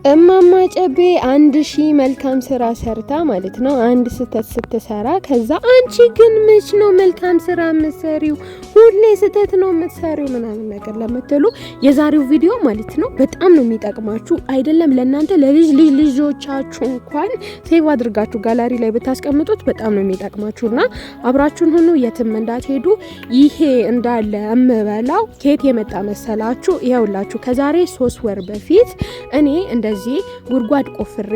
እማማ ጨቤ 1000 መልካም ስራ ሰርታ ማለት ነው። አንድ ስህተት ስትሰራ ከዛ አንቺ ግን መች ነው መልካም ስራ የምትሰሪው? ሁሌ ስህተት ነው የምትሰሪው ምናምን ነገር ለምትሉ የዛሬው ቪዲዮ ማለት ነው በጣም ነው የሚጠቅማችሁ። አይደለም ለእናንተ ልጆቻችሁ እንኳን ሴቭ አድርጋችሁ ጋላሪ ላይ ብታስቀምጡት በጣም ነው የሚጠቅማችሁና አብራችሁን ሁኑ፣ የትም እንዳትሄዱ። ይሄ እንዳለ እምበላው ከየት የመጣ መሰላችሁ? ይኸውላችሁ ከዛሬ 3 ወር በፊት እኔ እንደዚህ ጉድጓድ ቆፍሬ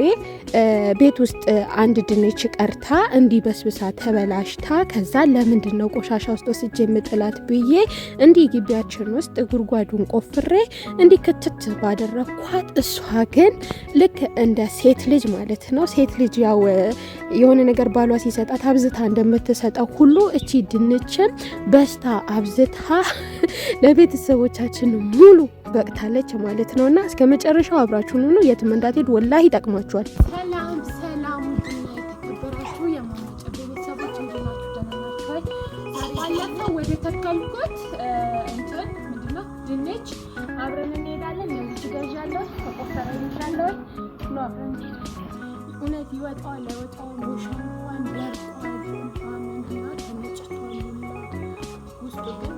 ቤት ውስጥ አንድ ድንች ቀርታ እንዲ በስብሳ ተበላሽታ ከዛ ለምንድነው ቆሻሻ ውስጥ ወስጄ የምጥላት ብዬ እንዲ ግቢያችን ውስጥ ጉድጓዱን ቆፍሬ እንዲ ክትት ባደረኳት። እሷ ግን ልክ እንደ ሴት ልጅ ማለት ነው፣ ሴት ልጅ ያው የሆነ ነገር ባሏ ሲሰጣት አብዝታ እንደምትሰጠው ሁሉ እቺ ድንችን በስታ አብዝታ ለቤተሰቦቻችን ሙሉ በቅታለች ማለት ነውና እስከ መጨረሻው አብራችሁን ሁኑ፣ የትም እንዳትሄዱ፣ ወላሂ ይጠቅማችኋል። ሰላም ሰላም፣ የተከበራችሁ የማማ ጨቤ ቤተሰቦች እንደናችሁ ደህና ናችሁ? ባለፈው ወደ ተከልኩት እንትን ምንድነው ድንች አብረን እንሄዳለን። ለዚህ ትገዣለሁ፣ ተቆፈረ ይሻለው ነው አብረን እውነት ይወጣዋል አይወጣውም ቦሽን እንኳን ደርቋል እንኳን ምንድነው ተነጭቷል ውስጡ ግን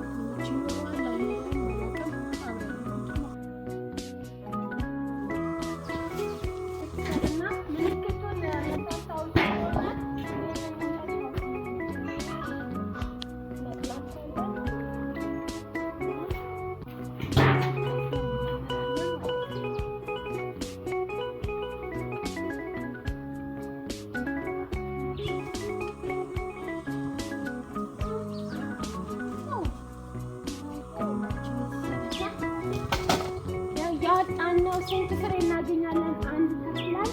ያጣናው ስንት ፍሬ እናገኛለን? አንድ ተክላል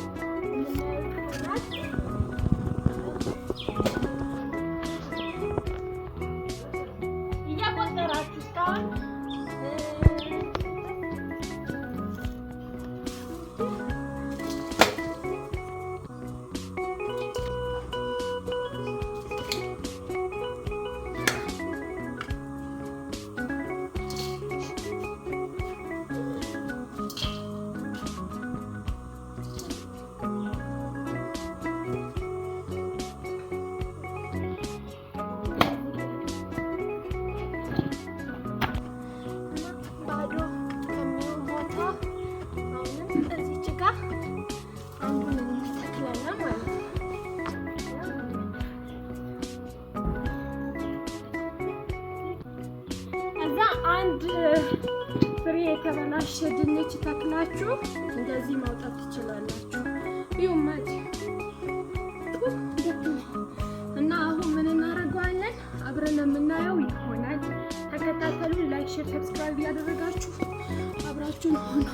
እያቆጠራችሁ እስካሁን አንድ ፍሬ የተበላሸ ድንች ተክላችሁ እንደዚህ ማውጣት ትችላላችሁ። ይሁማት እና አሁን ምን እናደርገዋለን አብረን የምናየው ይሆናል። ተከታተሉ። ላይክ፣ ሼር፣ ሰብስክራይብ ያደረጋችሁ አብራችሁን ሆኑ።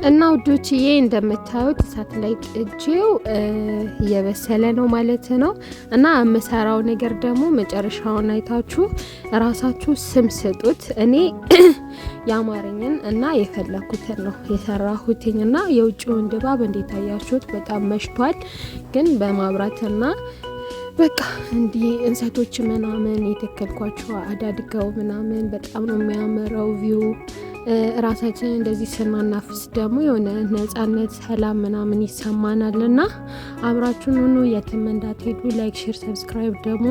እና ውዶችዬ እንደምታዩት እሳት ላይ ጥጄው እየበሰለ ነው ማለት ነው። እና የምሰራው ነገር ደግሞ መጨረሻውን አይታችሁ ራሳችሁ ስም ስጡት። እኔ ያማረኝን እና የፈለኩትን ነው የሰራሁትኝ። እና የውጭውን ድባብ እንዴት አያችሁት? በጣም መሽቷል፣ ግን በማብራትና በቃ እንዲህ እንሰቶች ምናምን የተከልኳቸው አዳድገው ምናምን በጣም ነው የሚያምረው ቪው። ራሳችን እንደዚህ ስናናፍስ ደግሞ የሆነ ነጻነት፣ ሰላም ምናምን ይሰማናል። እና አብራችሁን ሁኑ፣ የትም እንዳትሄዱ። ላይክ፣ ሼር፣ ሰብስክራይብ ደግሞ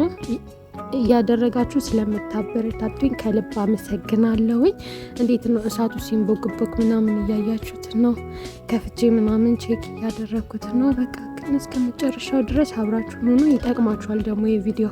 እያደረጋችሁ ስለምታበረታቱኝ ከልብ አመሰግናለሁኝ። እንዴት ነው እሳቱ ሲንቦግቦግ ምናምን እያያችሁት ነው። ከፍቼ ምናምን ቼክ እያደረግኩት ነው። በቃ ግን እስከ መጨረሻው ድረስ አብራችሁን ሁኑ። ይጠቅማችኋል ደግሞ የቪዲዮ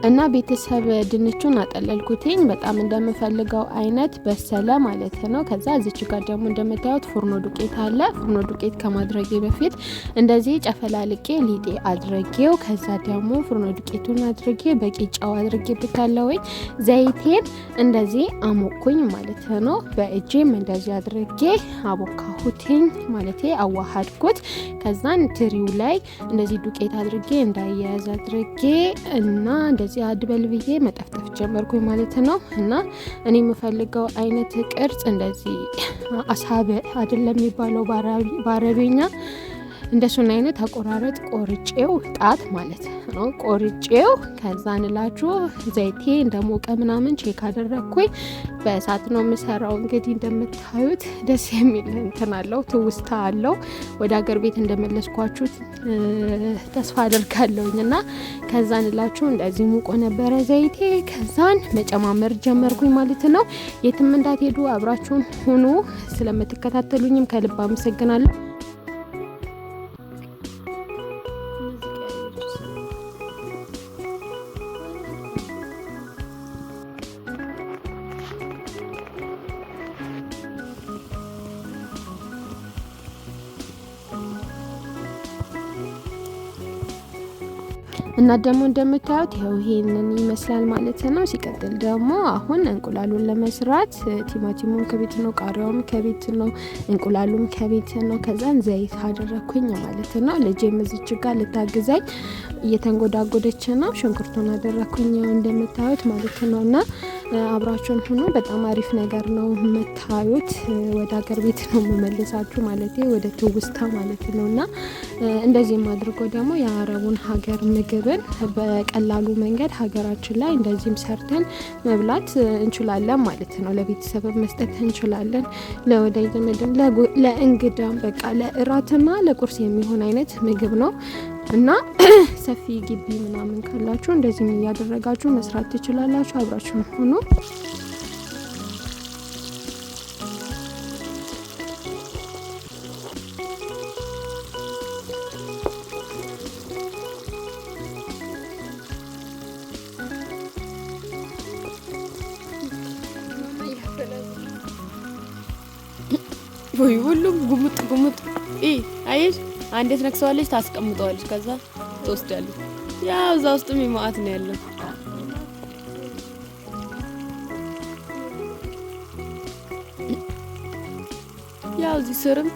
እና ቤተሰብ ድንቹን አጠለልኩትኝ በጣም እንደምፈልገው አይነት በሰለ ማለት ነው። ከዛ እዚች ጋር ደግሞ እንደምታዩት ፉርኖ ዱቄት አለ። ፉርኖ ዱቄት ከማድረጌ በፊት እንደዚህ ጨፈላልቄ ሊጤ አድርጌው ከዛ ደግሞ ፉርኖ ዱቄቱን አድርጌ በቂ ጨው አድርጌበታለሁ። ዘይቴን እንደዚህ አሞኩኝ ማለት ነው። በእጄም እንደዚህ አድርጌ አቦካሁትኝ ማለት አዋሃድኩት። ከዛን ትሪው ላይ እንደዚህ ዱቄት አድርጌ እንዳያያዝ አድርጌ እና እንደዚህ አድበል ብዬ መጠፍጠፍ ጀመርኩኝ ማለት ነው። እና እኔ የምፈልገው አይነት ቅርጽ እንደዚህ አሳበ አይደለም የሚባለው በአረብኛ እንደሱን አይነት አቆራረጥ ቆርጬው ጣት ማለት ነው ቆርጬው ከዛ እንላችሁ ዘይቴ እንደሞቀ ምናምን ቼክ አደረኩኝ። በእሳት ነው የምሰራው። እንግዲህ እንደምታዩት ደስ የሚል እንትን አለው፣ ትውስታ አለው። ወደ ሀገር ቤት እንደመለስኳችሁ ተስፋ አደርጋለሁኝ። እና ከዛ እንላችሁ እንደዚህ ሙቆ ነበረ ዘይቴ። ከዛን መጨማመር ጀመርኩኝ ማለት ነው። የትም እንዳትሄዱ አብራችሁን ሁኑ። ስለምትከታተሉኝም ከልብ አመሰግናለሁ። እና ደግሞ እንደምታዩት ይኸው ይሄንን ይመስላል ማለት ነው። ሲቀጥል ደግሞ አሁን እንቁላሉን ለመስራት ቲማቲሙን ከቤት ነው፣ ቃሪያውም ከቤት ነው፣ እንቁላሉም ከቤት ነው። ከዛን ዘይት አደረኩኝ ማለት ነው። ልጄም እዚች ጋር ልታግዛኝ እየተንጎዳጎደች ነው። ሽንኩርቱን አደረኩኝ እንደምታዩት ማለት ነው። እና አብራችሁን ሆኖ በጣም አሪፍ ነገር ነው የምታዩት። ወደ ሀገር ቤት ነው የምመልሳችሁ ማለት ወደ ትውስታ ማለት ነው። እና እንደዚህም አድርጎ ደግሞ የአረቡን ሀገር ምግብን በቀላሉ መንገድ ሀገራችን ላይ እንደዚህም ሰርተን መብላት እንችላለን ማለት ነው። ለቤተሰብ መስጠት እንችላለን። ለወዳጅ ዘመድም ለእንግዳም በቃ ለእራትና ለቁርስ የሚሆን አይነት ምግብ ነው። እና ሰፊ ግቢ ምናምን ካላችሁ እንደዚህም እያደረጋችሁ መስራት ትችላላችሁ። አብራችሁ ሆኖ ወይ ሁሉም ጉሙጥ አየሽ፣ አንዴ ትነክሰዋለች፣ ታስቀምጠዋለች፣ ከዛ ትወስዳለች። ያው እዛ ውስጥም ይማአት ነው ያለው። ያው እዚህ ስርም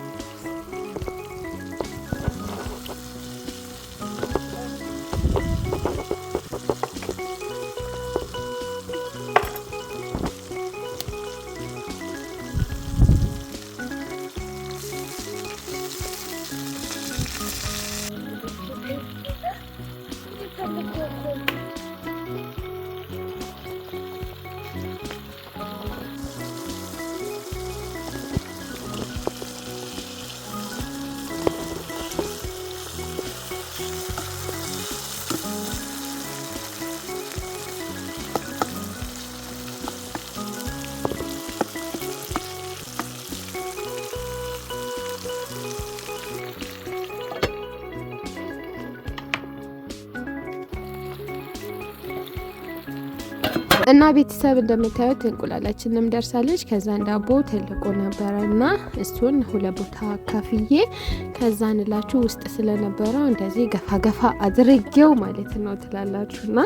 እና ቤተሰብ እንደምታዩት እንቁላላችንም ደርሳለች። ከዛ ዳቦ ትልቁ ነበረና እሱን ሁለት ቦታ ከፍዬ ከዛ እንላችሁ ውስጥ ስለነበረው እንደዚህ ገፋ አድርጌው ማለት ነው ትላላችሁና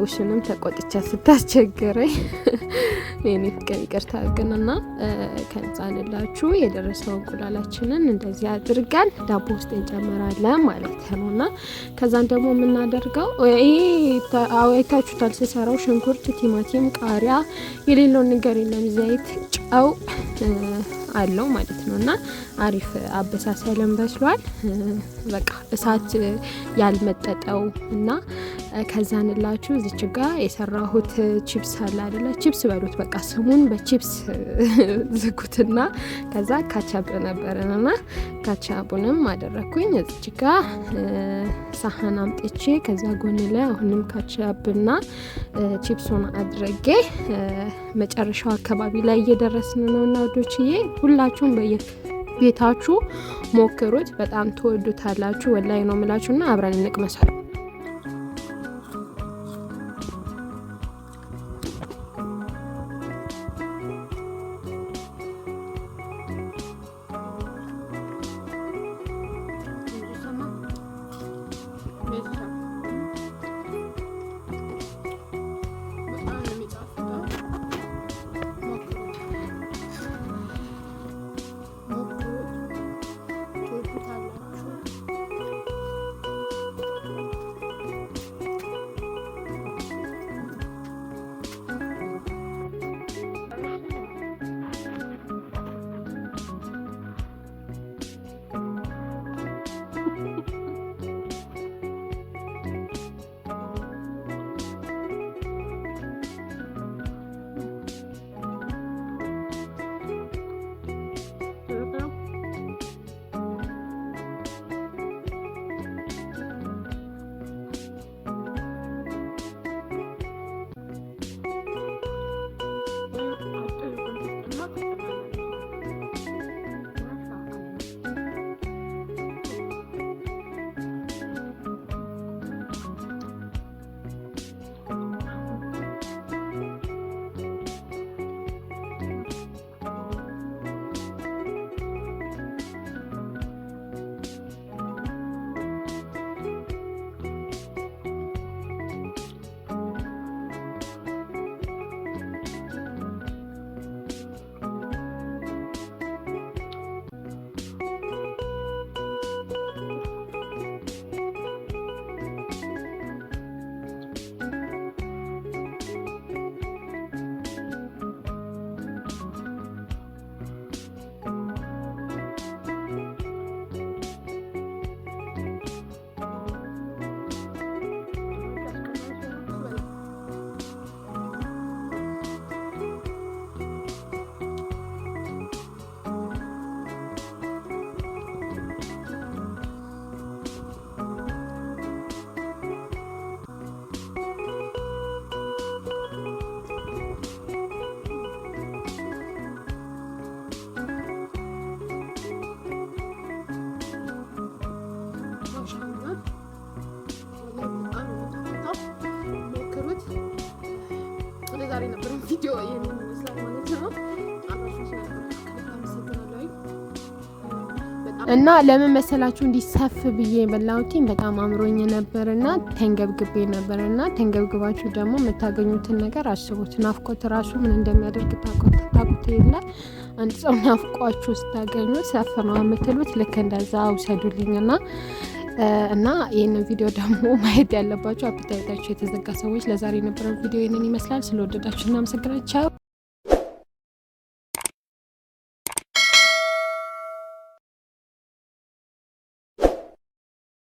ውሽንም ተቆጥቻ ስታስቸግረኝ የኔ ፍቅር ይቅርታ ግንና ከዛ እንላችሁ የደረሰው እንቁላላችንን እንደዚህ አድርገን ዳቦ ውስጥ እንጨምራለን ማለት ነውና ከዛን ደግሞ የምናደርገው አይታችሁታል ስሰራው ሽንኩርት፣ ቲማቲም፣ ቃሪያ የሌለውን ነገር የለም ዘይት፣ ጨው አለው ማለት ነውና አሪፍ አበሳሰልን በስሏል። በቃ እሳት ያልመጠጠው እና ከዛንላችሁ እዚች ጋር የሰራሁት ቺፕስ አለ አይደለ? ቺፕስ በሉት በቃ ስሙን በቺፕስ ዝጉትና ከዛ ካቻፕ ነበረና ካቻፑንም አደረኩኝ። እዚች ጋር ሳህን አምጥቼ ከዛ ጎን ላይ አሁንም ካቻፕና ቺፕሱን አድርጌ መጨረሻው አካባቢ ላይ እየደረስን ነውና ወዶችዬ ሁላችሁም ቤታችሁ ሞክሩት፣ በጣም ተወዱታላችሁ። ወላይ ነው የምላችሁና አብረን እንቅመሰው። ዛሬ ነበር ቪዲዮ ይሄንን ይመስላል ማለት ነው። እና ለምን መሰላችሁ እንዲሰፍ ብዬ የበላሁትኝ በጣም አምሮኝ ነበርና ተንገብግቤ ነበርና ተንገብግባችሁ ደግሞ የምታገኙትን ነገር አስቡት። ናፍቆት ራሱ ምን እንደሚያደርግ ታውቁት የለ አንድ ሰው ናፍቋችሁ ስታገኙ ሰፍ ነው የምትሉት። ልክ እንደዛ አውሰዱልኝና እና ይህንን ቪዲዮ ደግሞ ማየት ያለባችሁ አፕታይታችሁ የተዘጋ ሰዎች። ለዛሬ የነበረው ቪዲዮ ይህንን ይመስላል። ስለወደዳችሁ እናመሰግናችሁ።